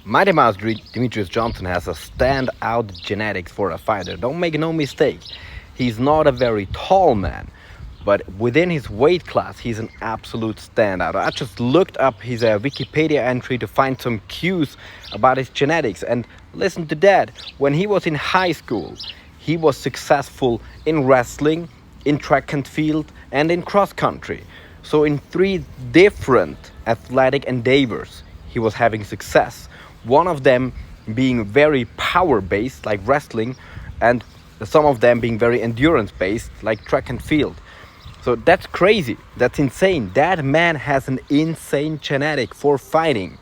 Mighty Mouse Demetrious Johnson has a standout genetics for a fighter. Don't make no mistake. He's not a very tall man, but within his weight class, he's an absolute standout. I just looked up his Wikipedia entry to find some cues about his genetics, and listen to that. When he was in high school, he was successful in wrestling, in track and field, and in cross country. So in 3 different athletic endeavors, he was having success. One of them being very power-based, like wrestling, and some of them being very endurance-based, like track and field. So that's crazy. That's insane. That man has an insane genetic for fighting.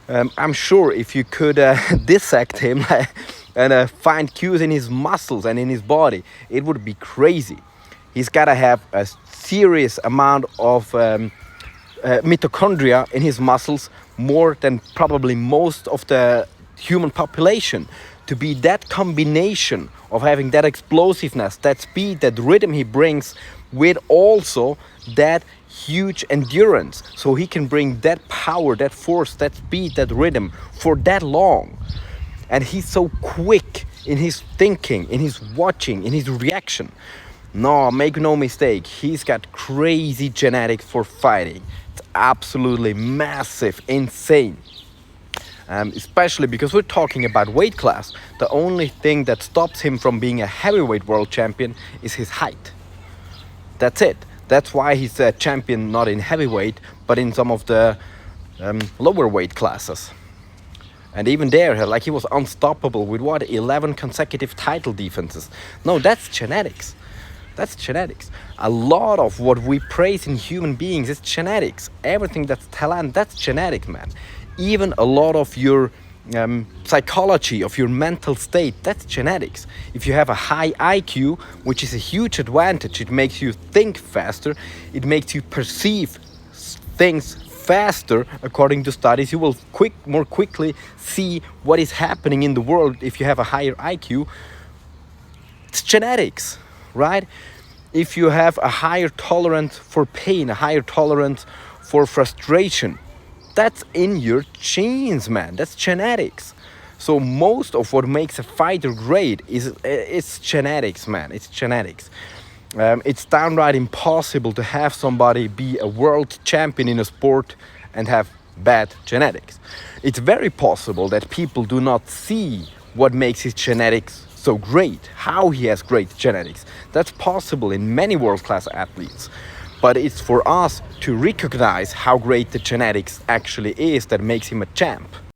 I'm sure if you could dissect him and find cues in his muscles and in his body, it would be crazy. He's got to have a serious amount of mitochondria in his muscles, more than probably most of the human population, to be that combination of having that explosiveness, that speed, that rhythm he brings, with also that huge endurance, so he can bring that power, that force, that speed, that rhythm for that long. And he's so quick in his thinking, in his watching, in his reaction. No, make no mistake, he's got crazy genetics for fighting. It's absolutely massive, insane. Especially because we're talking about weight class. The only thing that stops him from being a heavyweight world champion is his height. That's it. That's why he's a champion not in heavyweight, but in some of the lower weight classes. And even there, like, he was unstoppable with 11 consecutive title defenses. No, that's genetics. That's genetics. A lot of what we praise in human beings is genetics. Everything that's talent, that's genetics, man. Even a lot of your psychology, of your mental state, that's genetics. If you have a high IQ, which is a huge advantage, it makes you think faster, it makes you perceive things faster. According to studies, you will more quickly see what is happening in the world if you have a higher IQ. It's genetics, right? If you have a higher tolerance for pain, a higher tolerance for frustration, that's in your genes, man. That's genetics. So most of what makes a fighter great it's genetics, man. It's genetics. It's downright impossible to have somebody be a world champion in a sport and have bad genetics. It's very possible that people do not see what makes his genetics so great, how he has great genetics. That's possible in many world-class athletes. But it's for us to recognize how great the genetics actually is that makes him a champ.